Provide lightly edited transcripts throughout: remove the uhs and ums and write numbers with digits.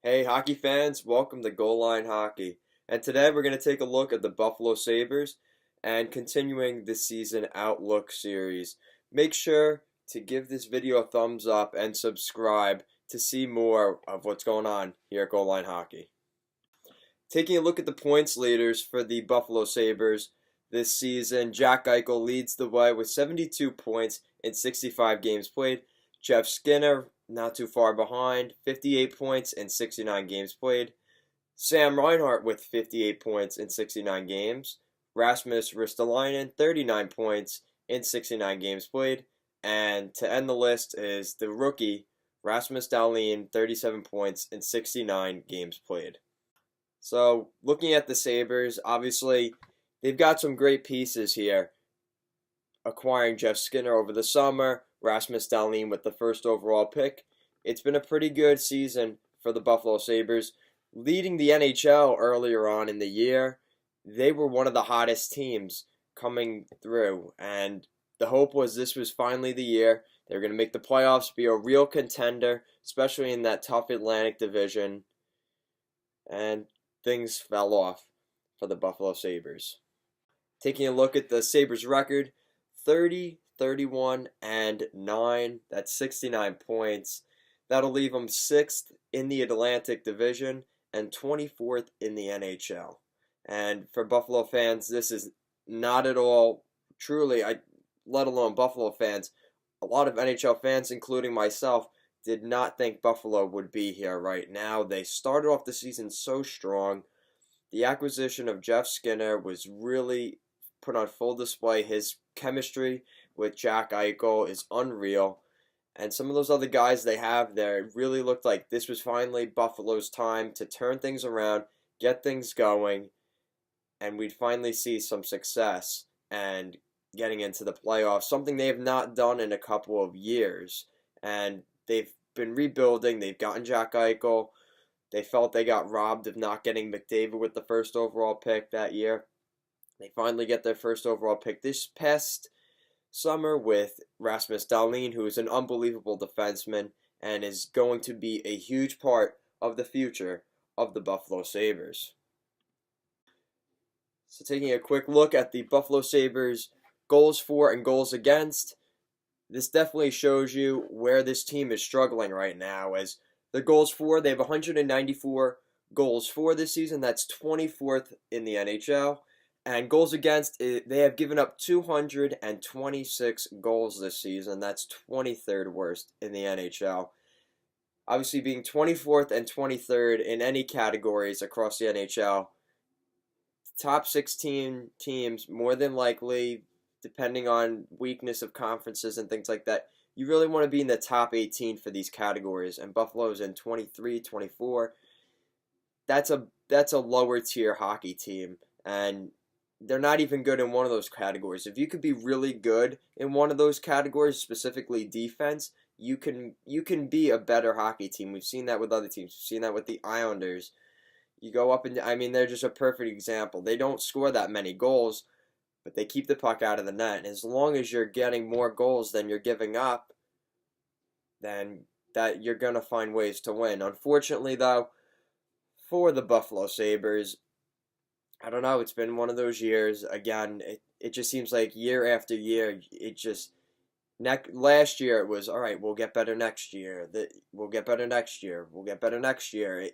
Hey, hockey fans, welcome to Goal Line Hockey. And today we're going to take a look at the Buffalo Sabres and continuing the season outlook series. Make sure to give this video a thumbs up and subscribe to see more of what's going on here at Goal Line Hockey. Taking a look at the points leaders for the Buffalo Sabres this season, Jack Eichel leads the way with 72 points in 65 games played. Jeff Skinner not too far behind, 58 points in 69 games played. Sam Reinhart with 58 points in 69 games. Rasmus Ristolainen, 39 points in 69 games played. And to end the list is the rookie, Rasmus Dahlin, 37 points in 69 games played. So, looking at the Sabres, obviously, they've got some great pieces here. Acquiring Jeff Skinner over the summer, Rasmus Dahlin with the first overall pick. It's been a pretty good season for the Buffalo Sabres. Leading the NHL earlier on in the year, they were one of the hottest teams coming through. And the hope was this was finally the year. They were going to make the playoffs, be a real contender, especially in that tough Atlantic division. And things fell off for the Buffalo Sabres. Taking a look at the Sabres record, 30, 31, and 9. That's 69 points. That'll leave them 6th in the Atlantic Division and 24th in the NHL. And for Buffalo fans, this is not at all truly, let alone Buffalo fans, a lot of NHL fans, including myself, did not think Buffalo would be here right now. They started off the season so strong. The acquisition of Jeff Skinner was really put on full display. His chemistry with Jack Eichel is unreal. And some of those other guys they have there, it really looked like this was finally Buffalo's time to turn things around, get things going, and we'd finally see some success and getting into the playoffs, something they have not done in a couple of years. And they've been rebuilding. They've gotten Jack Eichel. They felt they got robbed of not getting McDavid with the first overall pick that year. They finally get their first overall pick this past summer with Rasmus Dahlin, who is an unbelievable defenseman and is going to be a huge part of the future of the Buffalo Sabres. So taking a quick look at the Buffalo Sabres goals for and goals against, this definitely shows you where this team is struggling right now. As the goals for, they have 194 goals for this season. That's 24th in the NHL. And goals against, they have given up 226 goals this season. That's 23rd worst in the NHL. Obviously, being 24th and 23rd in any categories across the NHL, top 16 teams, more than likely, depending on weakness of conferences and things like that, you really want to be in the top 18 for these categories. And Buffalo's in 23, 24. That's a lower tier hockey team. And they're not even good in one of those categories. If you could be really good in one of those categories, specifically defense, you can be a better hockey team. We've seen that with other teams. We've seen that with the Islanders. You go up and, they're just a perfect example. They don't score that many goals, but they keep the puck out of the net. And as long as you're getting more goals than you're giving up, then that you're going to find ways to win. Unfortunately, though, for the Buffalo Sabres, I don't know, it's been one of those years. Again, it just seems like year after year, last year it was, all right, we'll get better next year. We'll get better next year. We'll get better next year.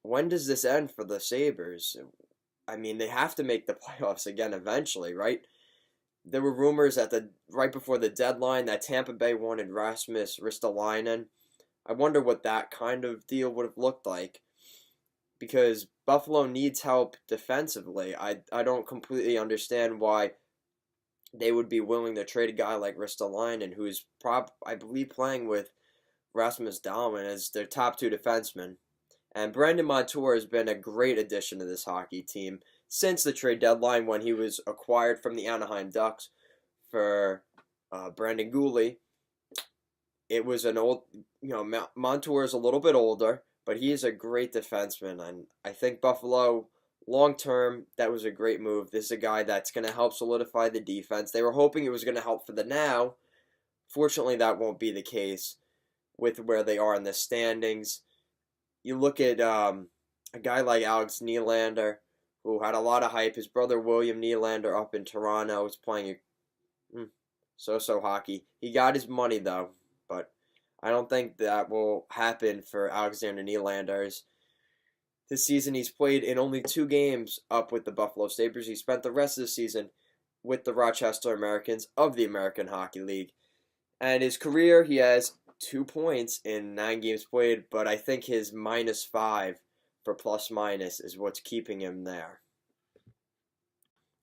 When does this end for the Sabres? They have to make the playoffs again eventually, right? There were rumors right before the deadline that Tampa Bay wanted Rasmus Ristolainen. I wonder what that kind of deal would have looked like, because Buffalo needs help defensively. I don't completely understand why they would be willing to trade a guy like Ristolainen, who's I believe playing with Rasmus Dahlin as their top two defensemen. And Brandon Montour has been a great addition to this hockey team since the trade deadline, when he was acquired from the Anaheim Ducks for Brandon Gooley. It was an old, Montour is a little bit older, but he is a great defenseman, and I think Buffalo, long term, that was a great move. This is a guy that's going to help solidify the defense. They were hoping it was going to help for the now. Fortunately, that won't be the case with where they are in the standings. You look at a guy like Alex Nylander, who had a lot of hype. His brother William Nylander up in Toronto is playing so-so hockey. He got his money though, but I don't think that will happen for Alexander Nylander. This season, he's played in only 2 games up with the Buffalo Sabres. He spent the rest of the season with the Rochester Americans of the American Hockey League. And his career, he has 2 points in 9 games played, but I think his -5 for plus minus is what's keeping him there.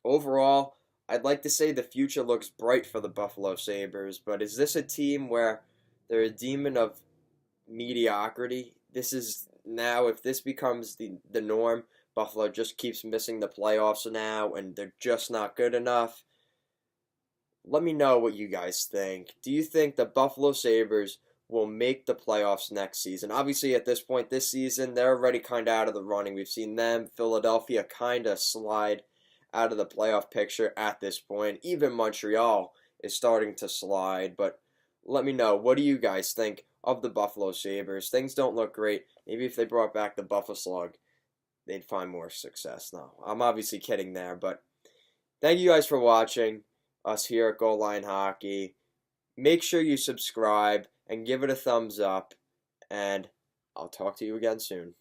Overall, I'd like to say the future looks bright for the Buffalo Sabres, but is this a team where they're a demon of mediocrity? This is now, if this becomes the norm, Buffalo just keeps missing the playoffs now, and they're just not good enough. Let me know what you guys think. Do you think the Buffalo Sabres will make the playoffs next season? Obviously, at this point this season, they're already kind of out of the running. We've seen them, Philadelphia, kind of slide out of the playoff picture at this point. Even Montreal is starting to slide, but let me know. What do you guys think of the Buffalo Sabres? Things don't look great. Maybe if they brought back the Buffalo Slug, they'd find more success. No, I'm obviously kidding there, but thank you guys for watching us here at Goal Line Hockey. Make sure you subscribe and give it a thumbs up, and I'll talk to you again soon.